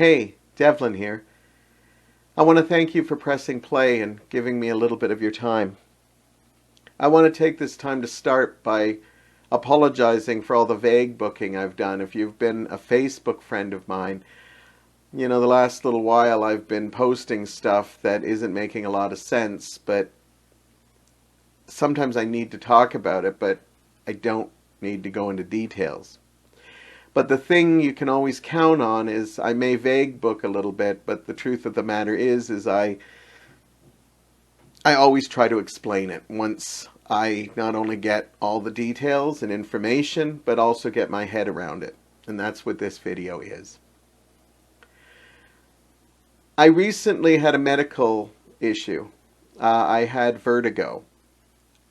Hey, Devlin here. I want to thank you for pressing play and giving me a little bit of your time. I want to take this time to start by apologizing for all the vague booking I've done. If you've been a Facebook friend of mine, the last little while I've been posting stuff that isn't making a lot of sense, but sometimes I need to talk about it, but I don't need to go into details. But the thing you can always count on is I may vague book a little bit, but the truth of the matter is I always try to explain it once I not only get all the details and information, but also get my head around it. And that's what this video is. I recently had a medical issue. I had vertigo.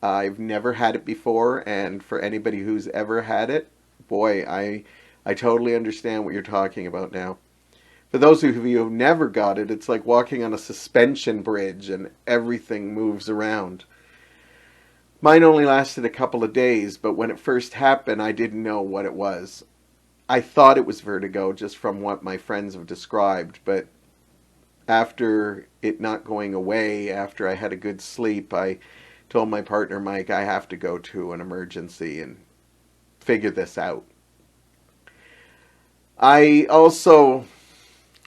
I've never had it before, and for anybody who's ever had it, boy, I totally understand what you're talking about now. For those of you who've never got it, it's like walking on a suspension bridge and everything moves around. Mine only lasted a couple of days, but when it first happened, I didn't know what it was. I thought it was vertigo just from what my friends have described, but after it not going away, after I had a good sleep, I told my partner, Mike, I have to go to an emergency and figure this out. I also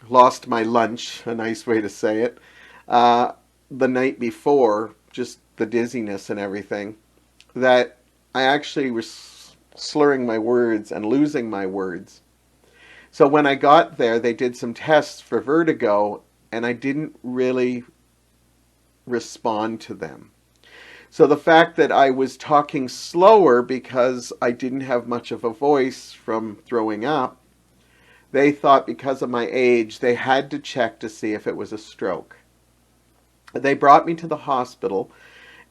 lost my lunch, a nice way to say it, the night before, just the dizziness and everything, that I actually was slurring my words and losing my words. So when I got there, they did some tests for vertigo, and I didn't really respond to them. So the fact that I was talking slower because I didn't have much of a voice from throwing up, they thought because of my age, they had to check to see if it was a stroke. They brought me to the hospital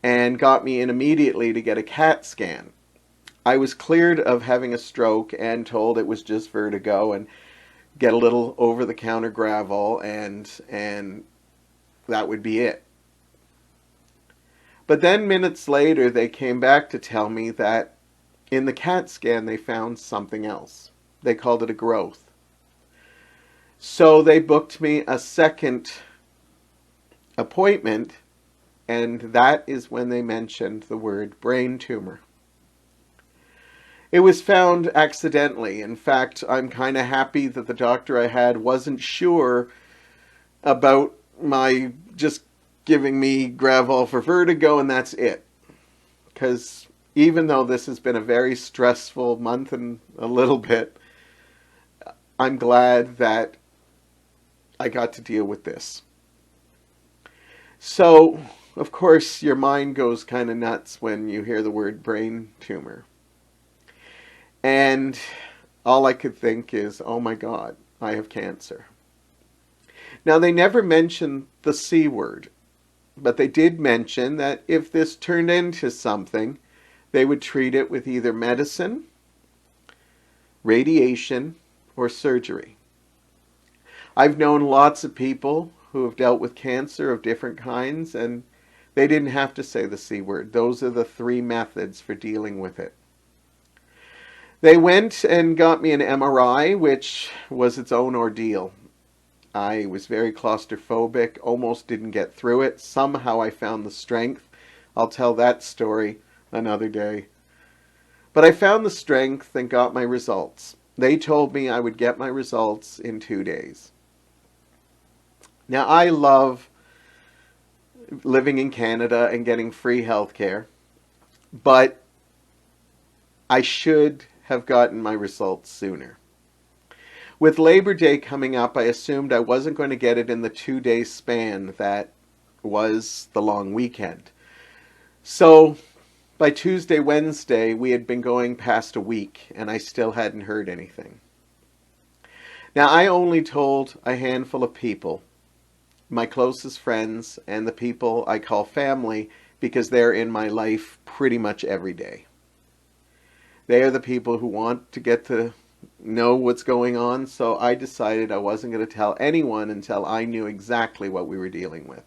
and got me in immediately to get a CAT scan. I was cleared of having a stroke and told it was just vertigo and get a little over-the-counter Gravol and that would be it. But then minutes later, they came back to tell me that in the CAT scan, they found something else. They called it a growth. So they booked me a second appointment, and that is when they mentioned the word brain tumor. It was found accidentally. In fact, I'm kind of happy that the doctor I had wasn't sure about my just giving me Gravol for vertigo and that's it. Because even though this has been a very stressful month and a little bit, I'm glad that I got to deal with this. So, of course, your mind goes kind of nuts when you hear the word brain tumor. And all I could think is, oh my God, I have cancer. Now, they never mentioned the C word, but they did mention that if this turned into something, they would treat it with either medicine, radiation, or surgery. I've known lots of people who have dealt with cancer of different kinds, and they didn't have to say the C word. Those are the three methods for dealing with it. They went and got me an MRI, which was its own ordeal. I was very claustrophobic, almost didn't get through it. Somehow I found the strength. I'll tell that story another day. But I found the strength and got my results. They told me I would get my results in 2 days. Now, I love living in Canada and getting free health care, but I should have gotten my results sooner. With Labor Day coming up, I assumed I wasn't going to get it in the 2-day span that was the long weekend. So by Tuesday, Wednesday, we had been going past a week, and I still hadn't heard anything. Now, I only told a handful of people, my closest friends and the people I call family, because they're in my life pretty much every day. They are the people who want to get to know what's going on, so I decided I wasn't going to tell anyone until I knew exactly what we were dealing with.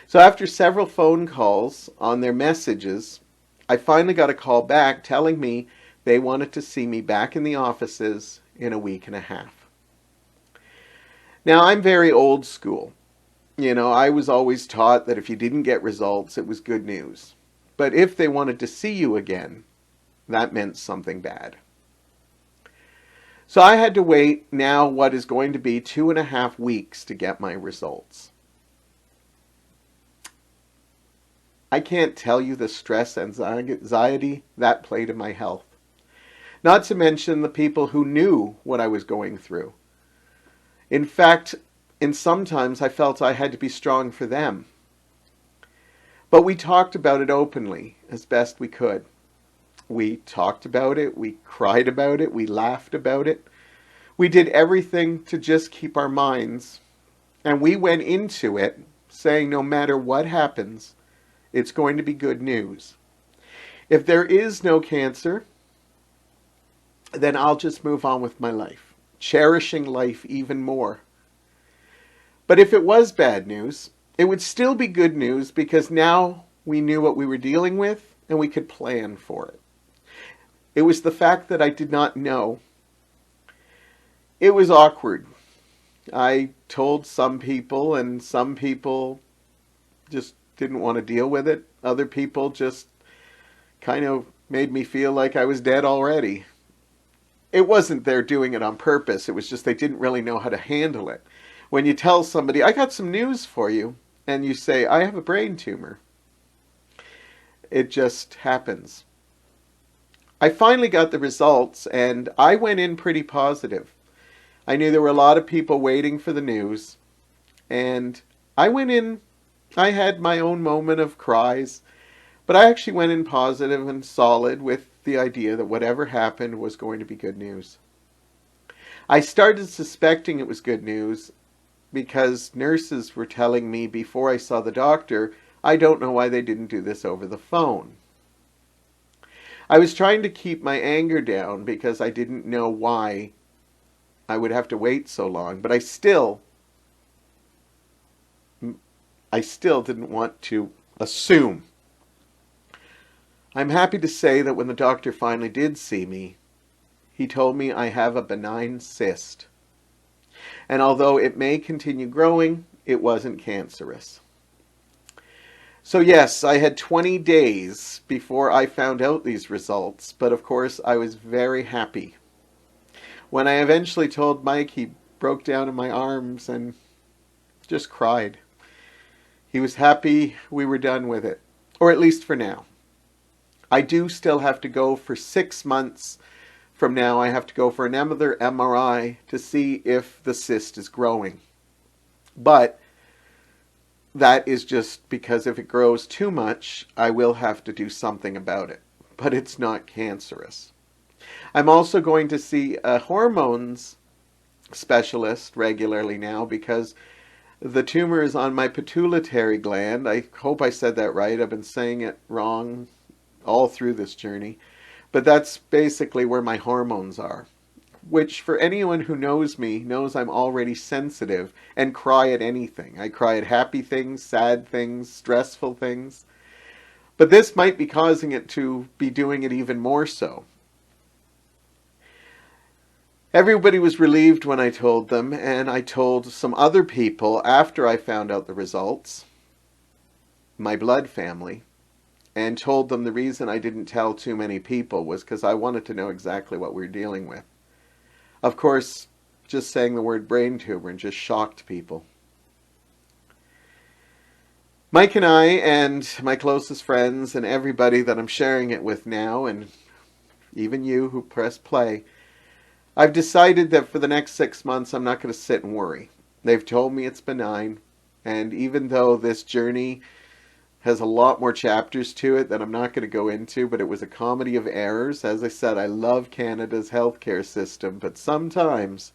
So after several phone calls on their messages, I finally got a call back telling me they wanted to see me back in the offices in a week and a half. Now, I'm very old school. I was always taught that if you didn't get results, it was good news. But if they wanted to see you again, that meant something bad. So I had to wait now what is going to be 2.5 weeks to get my results. I can't tell you the stress and anxiety that played in my health. Not to mention the people who knew what I was going through. In fact, in sometimes I felt I had to be strong for them. But we talked about it openly as best we could. We talked about it, we cried about it, we laughed about it. We did everything to just keep our minds. And we went into it saying no matter what happens, it's going to be good news. If there is no cancer, then I'll just move on with my life, cherishing life even more. But if it was bad news, it would still be good news because now we knew what we were dealing with and we could plan for it. It was the fact that I did not know. It was awkward. I told some people, and some people just didn't want to deal with it. Other people just kind of made me feel like I was dead already. It wasn't they're doing it on purpose. It was just they didn't really know how to handle it. When you tell somebody, I got some news for you, and you say, I have a brain tumor, it just happens. I finally got the results, and I went in pretty positive. I knew there were a lot of people waiting for the news, and I went in, I had my own moment of cries, but I actually went in positive and solid with the idea that whatever happened was going to be good news. I started suspecting it was good news because nurses were telling me before I saw the doctor, I don't know why they didn't do this over the phone. I was trying to keep my anger down because I didn't know why I would have to wait so long, but I still didn't want to assume. I'm happy to say that when the doctor finally did see me, he told me I have a benign cyst. And although it may continue growing, it wasn't cancerous. So yes, I had 20 days before I found out these results, but of course I was very happy. When I eventually told Mike, he broke down in my arms and just cried. He was happy we were done with it, or at least for now. I do still have to go for 6 months from now. I have to go for another MRI to see if the cyst is growing. But that is just because if it grows too much, I will have to do something about it. But it's not cancerous. I'm also going to see a hormones specialist regularly now because the tumor is on my pituitary gland. I hope I said that right. I've been saying it wrong all through this journey. But that's basically where my hormones are, which for anyone who knows me knows I'm already sensitive and cry at anything. I cry at happy things, sad things, stressful things. But this might be causing it to be doing it even more so. Everybody was relieved when I told them, and I told some other people after I found out the results, my blood family, and told them the reason I didn't tell too many people was because I wanted to know exactly what we were dealing with. Of course, just saying the word brain tumor just shocked people. Mike and I and my closest friends and everybody that I'm sharing it with now, and even you who press play, I've decided that for the next 6 months I'm not going to sit and worry. They've told me it's benign, and even though this journey has a lot more chapters to it that I'm not going to go into, but it was a comedy of errors. As I said, I love Canada's healthcare system, but sometimes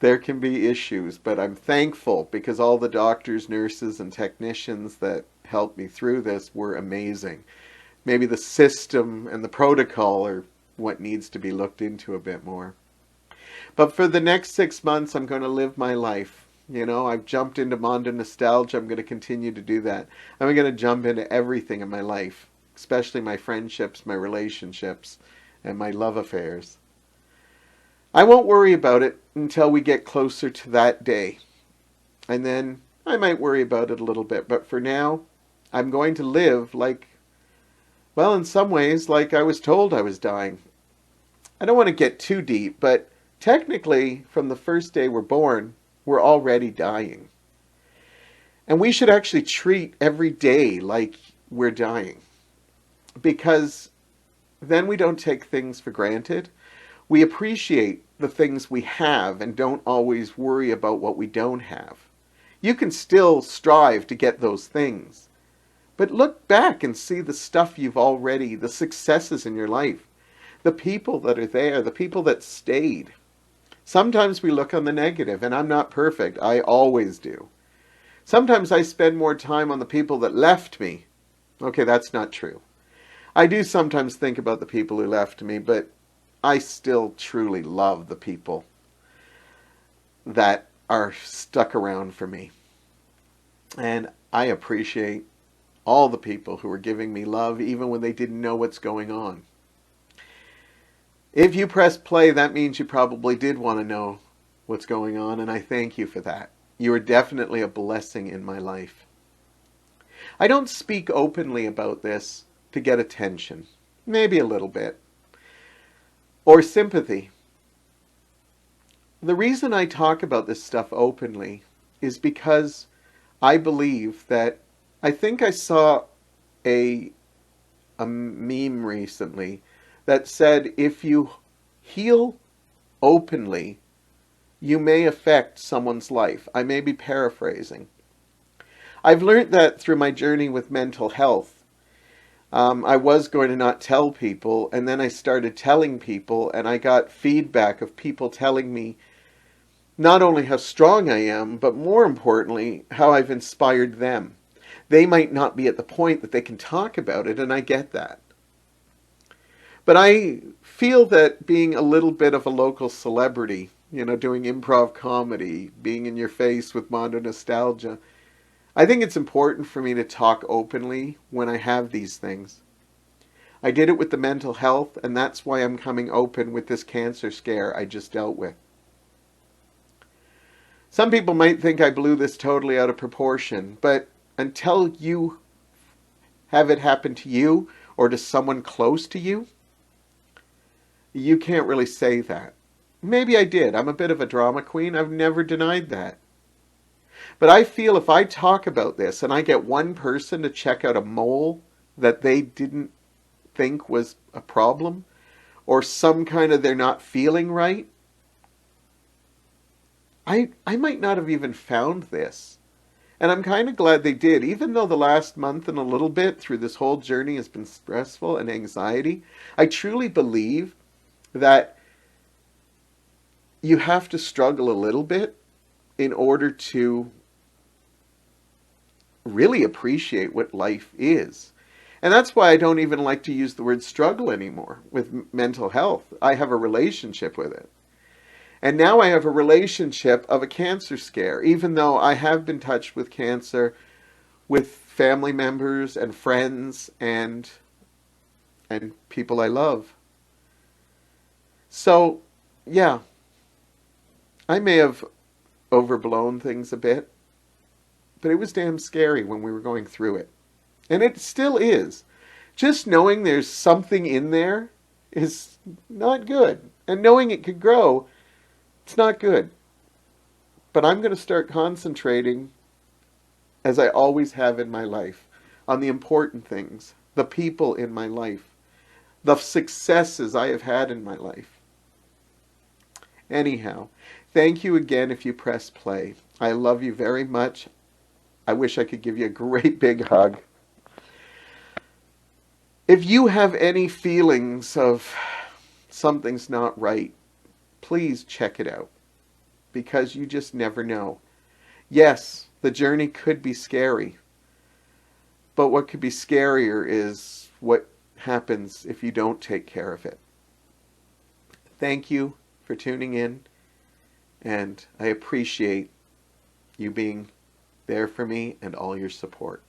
there can be issues. But I'm thankful because all the doctors, nurses, and technicians that helped me through this were amazing. Maybe the system and the protocol are what needs to be looked into a bit more. But for the next 6 months, I'm going to live my life. I've jumped into Mondo nostalgia. I'm going to continue to do that. I'm going to jump into everything in my life, especially my friendships, my relationships, and my love affairs. I won't worry about it until we get closer to that day. And then I might worry about it a little bit. But for now, I'm going to live like, well, in some ways, like I was told I was dying. I don't want to get too deep, but technically, from the first day we're born, we're already dying. And we should actually treat every day like we're dying, because then we don't take things for granted. We appreciate the things we have and don't always worry about what we don't have. You can still strive to get those things, but look back and see the stuff you've already, the successes in your life, the people that are there, the people that stayed. Sometimes we look on the negative, and I'm not perfect. I always do. Sometimes I spend more time on the people that left me. Okay, that's not true. I do sometimes think about the people who left me, but I still truly love the people that are stuck around for me. And I appreciate all the people who are giving me love even when they didn't know what's going on. If you press play, that means you probably did want to know what's going on, and I thank you for that. You are definitely a blessing in my life. I don't speak openly about this to get attention, maybe a little bit, or sympathy. The reason I talk about this stuff openly is because I believe that I think I saw a meme recently that said if you heal openly, you may affect someone's life. I may be paraphrasing. I've learned that through my journey with mental health. I was going to not tell people, and then I started telling people, and I got feedback of people telling me not only how strong I am, but more importantly, how I've inspired them. They might not be at the point that they can talk about it, and I get that. But I feel that being a little bit of a local celebrity, doing improv comedy, being in your face with Mondo nostalgia, I think it's important for me to talk openly when I have these things. I did it with the mental health, and that's why I'm coming open with this cancer scare I just dealt with. Some people might think I blew this totally out of proportion, but until you have it happen to you or to someone close to you, you can't really say that. Maybe I did. I'm a bit of a drama queen. I've never denied that. But I feel if I talk about this and I get one person to check out a mole that they didn't think was a problem, or some kind of they're not feeling right, I might not have even found this. And I'm kind of glad they did, even though the last month and a little bit through this whole journey has been stressful and anxiety. I truly believe that you have to struggle a little bit in order to really appreciate what life is. And that's why I don't even like to use the word struggle anymore with mental health. I have a relationship with it. And now I have a relationship of a cancer scare, even though I have been touched with cancer with family members and friends and people I love. So, yeah, I may have overblown things a bit, but it was damn scary when we were going through it. And it still is. Just knowing there's something in there is not good. And knowing it could grow, it's not good. But I'm going to start concentrating, as I always have in my life, on the important things, the people in my life, the successes I have had in my life. Anyhow, thank you again if you press play. I love you very much. I wish I could give you a great big hug. If you have any feelings of something's not right, please check it out, because you just never know. Yes, the journey could be scary, but what could be scarier is what happens if you don't take care of it. Thank you for tuning in, and I appreciate you being there for me and all your support.